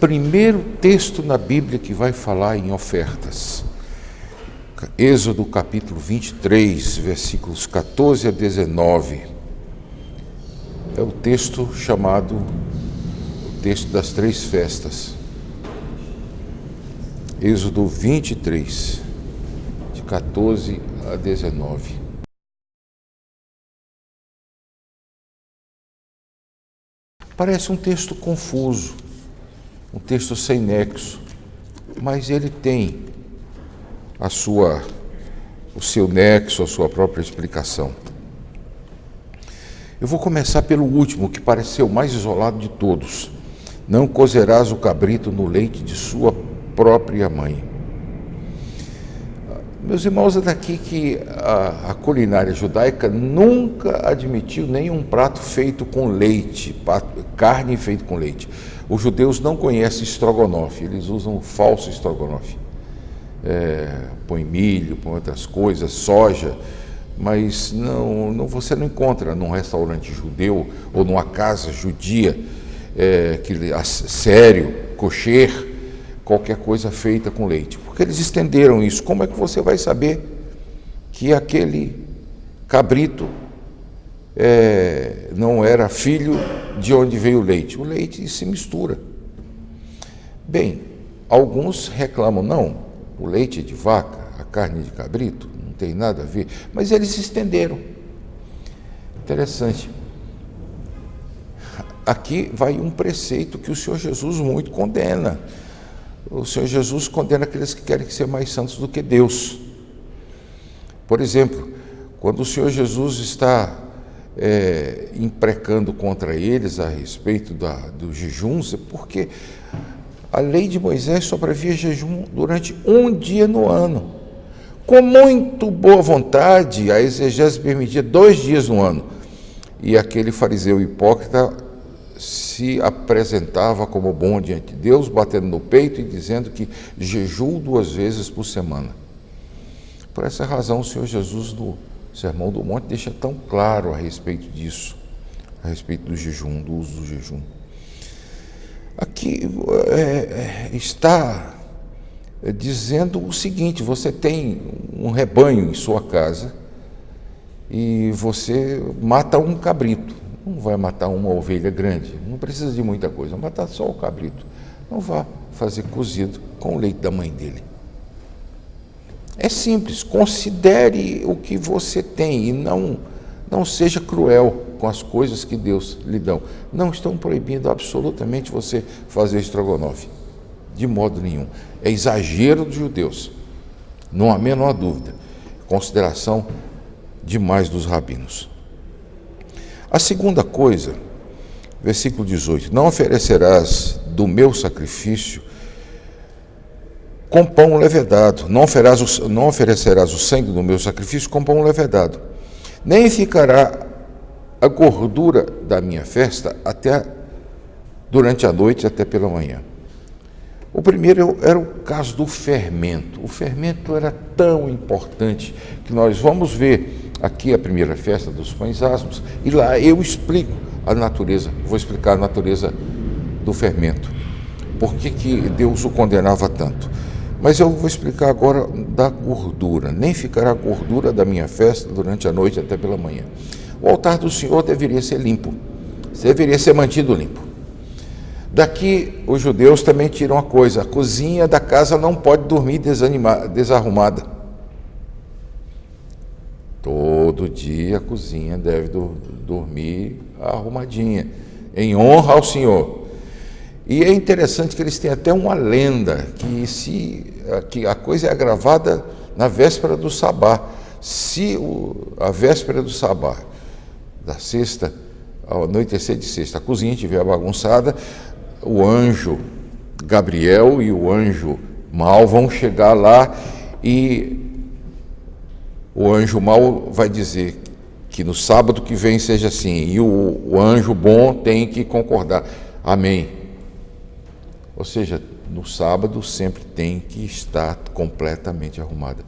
primeiro texto na Bíblia que vai falar em ofertas. Êxodo capítulo 23, versículos 14 a 19. É o texto chamado o texto das três festas. Êxodo 23, de 14 a 19. Parece um texto confuso, um texto sem nexo, mas ele tem o seu nexo, a sua própria explicação. Eu vou começar pelo último, que pareceu o mais isolado de todos. Não cozerás o cabrito no leite de sua própria mãe. Meus irmãos, é daqui que a culinária judaica nunca admitiu nenhum prato feito com leite, carne feita com leite. Os judeus não conhecem estrogonofe, eles usam falso estrogonofe. Põe milho, põe outras coisas, soja, mas você não encontra num restaurante judeu ou numa casa judia, sério, kosher, qualquer coisa feita com leite, porque eles estenderam isso. Como é que você vai saber que aquele cabrito não era filho de onde veio o leite? O leite se mistura. Bem, alguns reclamam, não, o leite é de vaca, a carne de cabrito, não tem nada a ver, mas eles estenderam. Interessante. Aqui vai um preceito que o Senhor Jesus muito condena. O Senhor Jesus condena aqueles que querem ser mais santos do que Deus. Por exemplo, quando o Senhor Jesus está imprecando contra eles a respeito dos jejuns, é porque a lei de Moisés só previa jejum durante um dia no ano. Com muito boa vontade, a exegese permitia 2 dias no ano. E aquele fariseu hipócrita se apresentava como bom diante de Deus, batendo no peito e dizendo que jejum 2 vezes por semana. Por essa razão, o Senhor Jesus, no Sermão do Monte, deixa tão claro a respeito disso, a respeito do jejum, do uso do jejum. Aqui está dizendo o seguinte: você tem um rebanho em sua casa e você mata um cabrito. Não vai matar uma ovelha grande, não precisa de muita coisa, vai matar só o cabrito. Não vá fazer cozido com o leite da mãe dele. É simples, considere o que você tem e não seja cruel com as coisas que Deus lhe dá. Não estão proibindo absolutamente você fazer estrogonofe, de modo nenhum. É exagero dos judeus, não há menor dúvida. Consideração demais dos rabinos. A segunda coisa, versículo 18: não oferecerás do meu sacrifício com pão levedado, não oferecerás o sangue do meu sacrifício com pão levedado, nem ficará a gordura da minha festa durante a noite até pela manhã. O primeiro era o caso do fermento. O fermento era tão importante que nós vamos ver aqui a primeira festa dos pães asmos, e lá eu explico a natureza, vou explicar a natureza do fermento, por que Deus o condenava tanto. Mas eu vou explicar agora da gordura. Nem ficará a gordura da minha festa durante a noite até pela manhã. O altar do Senhor deveria ser limpo, deveria ser mantido limpo. Daqui os judeus também tiram uma coisa: a cozinha da casa não pode dormir desarrumada. Todo dia a cozinha deve dormir arrumadinha, em honra ao Senhor. E é interessante que eles têm até uma lenda, que a coisa é gravada na véspera do sabá. Se a véspera do sabá, da sexta, ao anoitecer de sexta, a cozinha estiver bagunçada, o anjo Gabriel e o anjo mau vão chegar lá e o anjo mau vai dizer que no sábado que vem seja assim, e o anjo bom tem que concordar. Amém. Ou seja, no sábado sempre tem que estar completamente arrumada.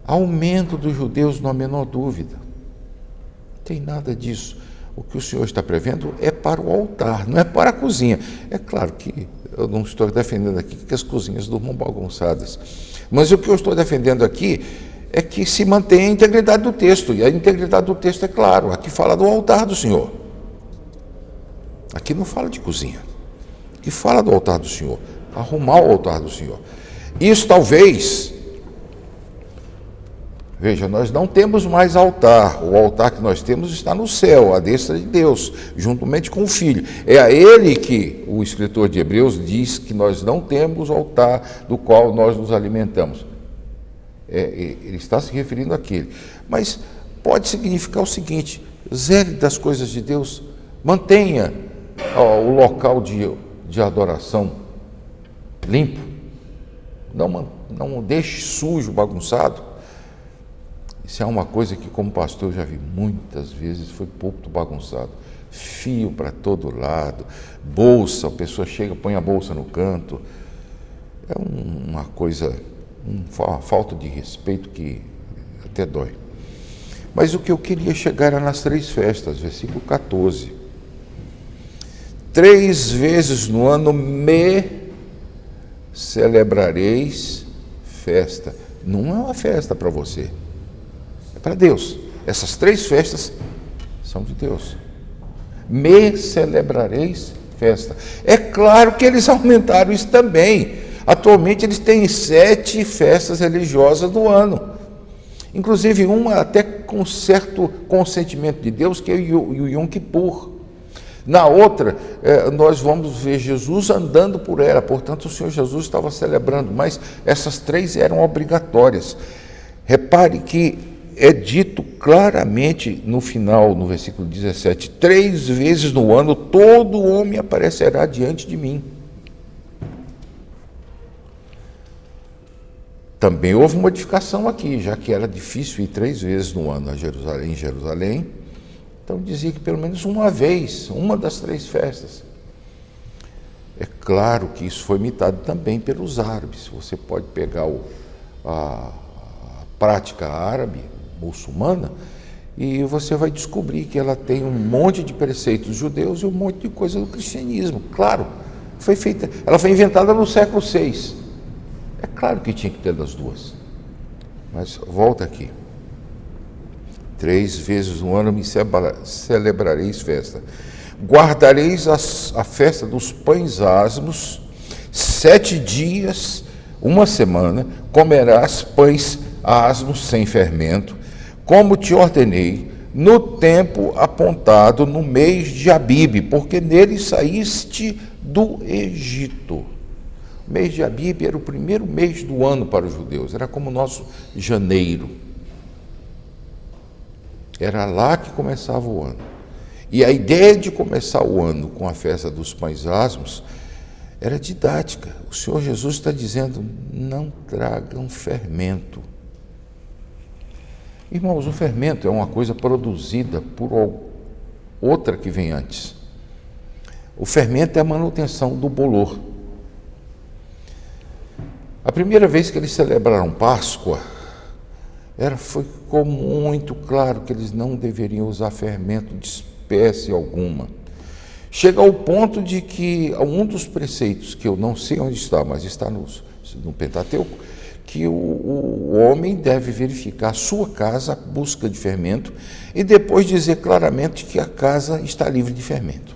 Aumento dos judeus, não há menor dúvida. Não tem nada disso. O que o Senhor está prevendo é para o altar, não é para a cozinha. É claro que eu não estou defendendo aqui que as cozinhas durmam bagunçadas, mas o que eu estou defendendo aqui é que se mantenha a integridade do texto, e a integridade do texto é claro, aqui fala do altar do Senhor, aqui não fala de cozinha, aqui fala do altar do Senhor, arrumar o altar do Senhor. Isso talvez, veja, nós não temos mais altar, o altar que nós temos está no céu, à destra de Deus, juntamente com o Filho. É a ele que o escritor de Hebreus diz que nós não temos altar do qual nós nos alimentamos. Ele está se referindo àquele. Mas pode significar o seguinte: zele das coisas de Deus, mantenha o local de adoração limpo, não deixe sujo, bagunçado. Isso é uma coisa que, como pastor, eu já vi muitas vezes, foi púlpito bagunçado, fio para todo lado, bolsa, a pessoa chega, põe a bolsa no canto, é uma coisa, uma falta de respeito que até dói. Mas o que eu queria chegar era nas 3 festas, versículo 14. 3 vezes no ano me celebrareis festa. Não é uma festa para você, é para Deus. Essas 3 festas são de Deus. Me celebrareis festa. É claro que eles aumentaram isso também. Atualmente eles têm 7 festas religiosas do ano. Inclusive uma até com certo consentimento de Deus, que é o Yom Kippur. Na outra, nós vamos ver Jesus andando por ela, portanto o Senhor Jesus estava celebrando, mas essas 3 eram obrigatórias. Repare que é dito claramente no final, no versículo 17, 3 vezes no ano todo homem aparecerá diante de mim. Também houve modificação aqui, já que era difícil ir 3 vezes no ano em Jerusalém, então dizia que pelo menos uma vez, uma das 3 festas. É claro que isso foi imitado também pelos árabes. Você pode pegar a prática árabe, muçulmana, e você vai descobrir que ela tem um monte de preceitos judeus e um monte de coisa do cristianismo. Claro, ela foi inventada no século VI. É claro que tinha que ter das duas. Mas volta aqui. 3 vezes no ano me celebrareis festa. Guardareis a festa dos pães asmos, 7 dias, uma semana, comerás pães asmos sem fermento, como te ordenei, no tempo apontado no mês de Abibe, porque nele saíste do Egito. O mês de Abibe era o primeiro mês do ano para os judeus, era como o nosso janeiro. Era lá que começava o ano. E a ideia de começar o ano com a festa dos pães asmos era didática. O Senhor Jesus está dizendo, não tragam fermento. Irmãos, o fermento é uma coisa produzida por outra que vem antes. O fermento é a manutenção do bolor. A primeira vez que eles celebraram Páscoa, ficou muito claro que eles não deveriam usar fermento de espécie alguma. Chega ao ponto de que um dos preceitos, que eu não sei onde está, mas está no Pentateuco, que o homem deve verificar a sua casa à busca de fermento e depois dizer claramente que a casa está livre de fermento.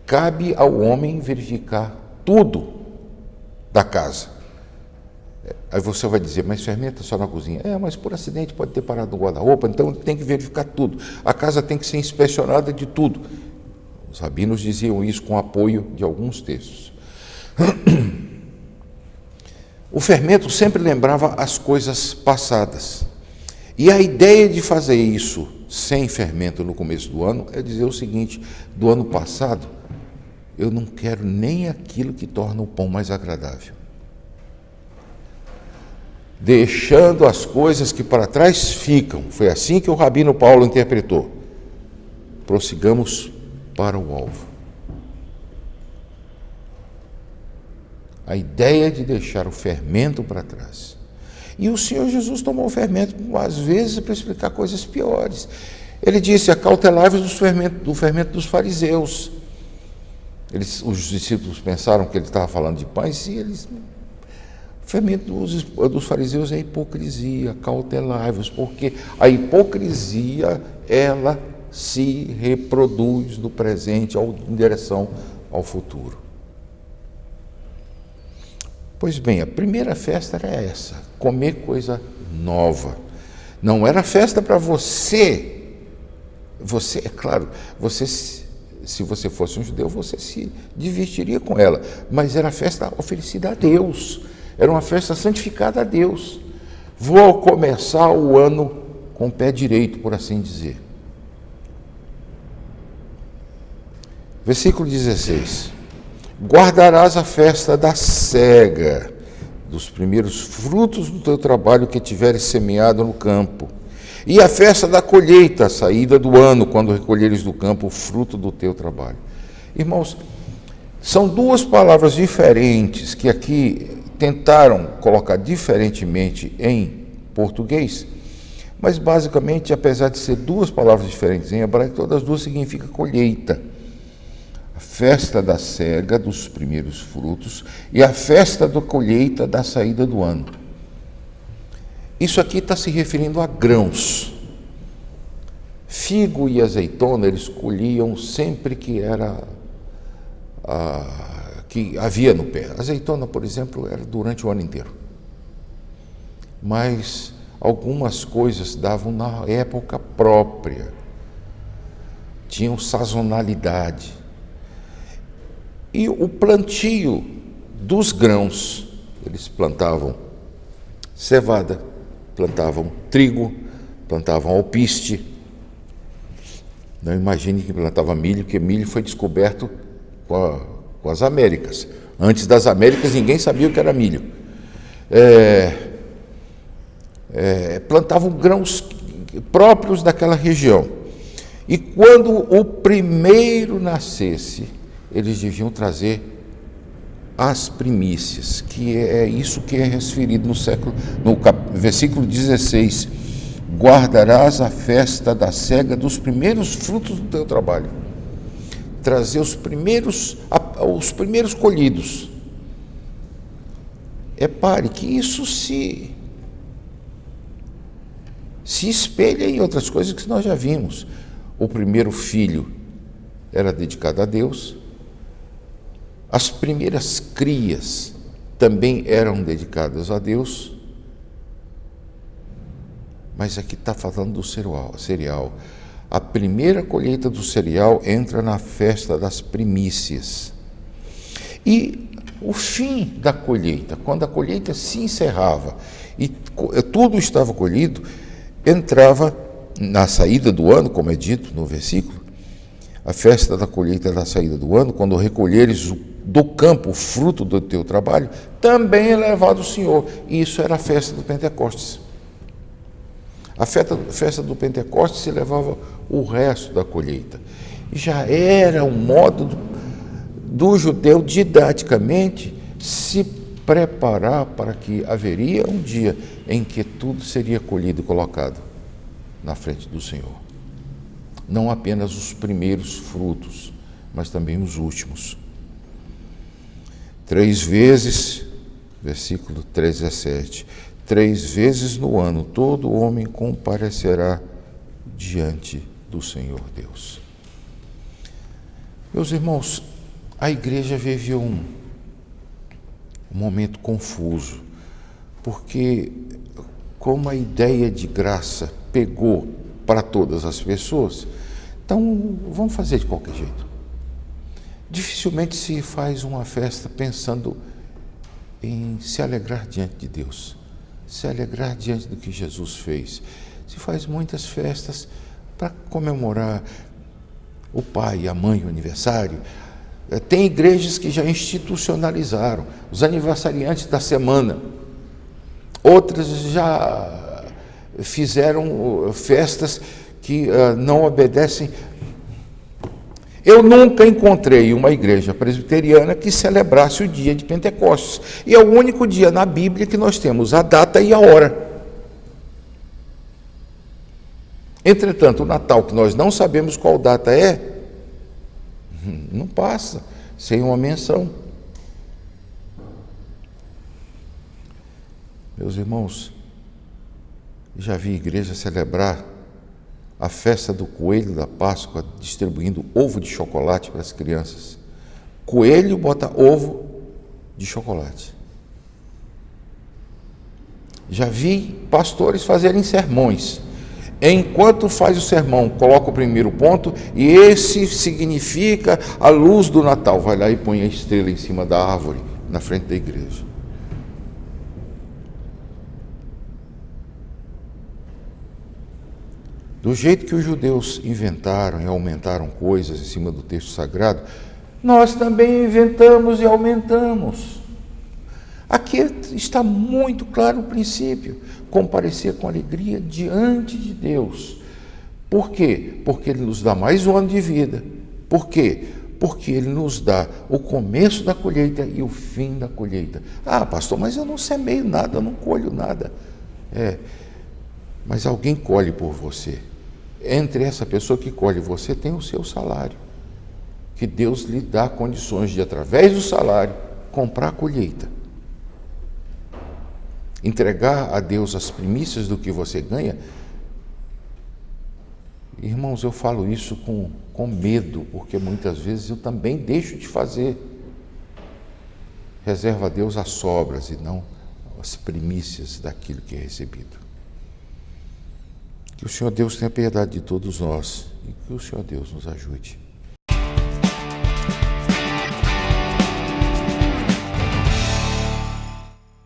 Cabe ao homem verificar tudo da casa. Aí você vai dizer, mas fermenta só na cozinha. Mas por acidente pode ter parado no guarda-roupa, então tem que verificar tudo. A casa tem que ser inspecionada de tudo. Os rabinos diziam isso com apoio de alguns textos. O fermento sempre lembrava as coisas passadas. E a ideia de fazer isso sem fermento no começo do ano é dizer o seguinte, do ano passado, eu não quero nem aquilo que torna o pão mais agradável. Deixando as coisas que para trás ficam. Foi assim que o rabino Paulo interpretou. Prossigamos para o alvo. A ideia de deixar o fermento para trás. E o Senhor Jesus tomou o fermento, às vezes, para explicar coisas piores. Ele disse, acautelai-vos do fermento dos fariseus. Os discípulos pensaram que ele estava falando de pães e eles... O fermento dos fariseus é a hipocrisia, cautelai-vos, porque a hipocrisia, ela se reproduz do presente em direção ao futuro. Pois bem, a primeira festa era essa, comer coisa nova. Não era festa para você. Você, é claro, se você fosse um judeu, você se divertiria com ela, mas era festa oferecida a Deus. Era uma festa santificada a Deus. Vou começar o ano com o pé direito, por assim dizer. Versículo 16. Guardarás a festa da cega, dos primeiros frutos do teu trabalho que tiveres semeado no campo, e a festa da colheita, a saída do ano, quando recolheres do campo o fruto do teu trabalho. Irmãos, são duas palavras diferentes que aqui tentaram colocar diferentemente em português, mas basicamente, apesar de ser duas palavras diferentes em hebraico, todas as duas significam colheita. A festa da cega dos primeiros frutos e a festa da colheita da saída do ano. Isso aqui está se referindo a grãos. Figo e azeitona eles colhiam sempre que que havia no pé. A azeitona, por exemplo, era durante o ano inteiro. Mas algumas coisas davam na época própria. Tinham sazonalidade. E o plantio dos grãos, eles plantavam cevada, plantavam trigo, plantavam alpiste. Não imagine que plantava milho, porque milho foi descoberto com as Américas. Antes das Américas, ninguém sabia o que era milho. Plantavam grãos próprios daquela região. E quando o primeiro nascesse, eles deviam trazer as primícias, que é isso que é referido no versículo 16. Guardarás a festa da cega dos primeiros frutos do teu trabalho. Trazer os primeiros colhidos. Repare que isso se espelha em outras coisas que nós já vimos. O primeiro filho era dedicado a Deus. As primeiras crias também eram dedicadas a Deus. Mas aqui está falando do cereal. A primeira colheita do cereal entra na festa das primícias. E o fim da colheita, quando a colheita se encerrava e tudo estava colhido, entrava na saída do ano, como é dito no versículo, a festa da colheita da saída do ano, quando recolheres do campo o fruto do teu trabalho, também é levado ao Senhor. E isso era a festa do Pentecostes. A festa do Pentecostes se levava o resto da colheita. Já era um modo do judeu didaticamente se preparar para que haveria um dia em que tudo seria colhido e colocado na frente do Senhor. Não apenas os primeiros frutos, mas também os últimos. 3 vezes, versículo 17, 3 vezes no ano todo homem comparecerá diante do Senhor Deus. Meus irmãos, a igreja viveu um momento confuso, porque como a ideia de graça pegou para todas as pessoas, então vamos fazer de qualquer jeito. Dificilmente se faz uma festa pensando em se alegrar diante de Deus, se alegrar diante do que Jesus fez. Se faz muitas festas para comemorar o pai, a mãe, o aniversário. Tem igrejas que já institucionalizaram os aniversariantes da semana. Outras já fizeram festas que não obedecem. Eu nunca encontrei uma igreja presbiteriana que celebrasse o dia de Pentecostes. E é o único dia na Bíblia que nós temos a data e a hora. Entretanto, o Natal, que nós não sabemos qual data é, não passa sem uma menção. Meus irmãos, já vi igreja celebrar a festa do coelho da Páscoa distribuindo ovo de chocolate para as crianças. Coelho bota ovo de chocolate. Já vi pastores fazerem sermões. Enquanto faz o sermão, coloca o primeiro ponto, e esse significa a luz do Natal. Vai lá e põe a estrela em cima da árvore, na frente da igreja. Do jeito que os judeus inventaram e aumentaram coisas em cima do texto sagrado, nós também inventamos e aumentamos. Aqui está muito claro o princípio: comparecer com alegria diante de Deus. Por quê? Porque Ele nos dá mais um ano de vida. Por quê? Porque Ele nos dá o começo da colheita e o fim da colheita. Ah, pastor, mas eu não semeio nada, eu não colho nada. Mas alguém colhe por você. Entre essa pessoa que colhe você tem o seu salário, que Deus lhe dá condições de, através do salário, comprar a colheita. Entregar a Deus as primícias do que você ganha. Irmãos, eu falo isso com medo, porque muitas vezes eu também deixo de fazer. Reserva a Deus as sobras e não as primícias daquilo que é recebido. Que o Senhor Deus tenha piedade de todos nós e que o Senhor Deus nos ajude.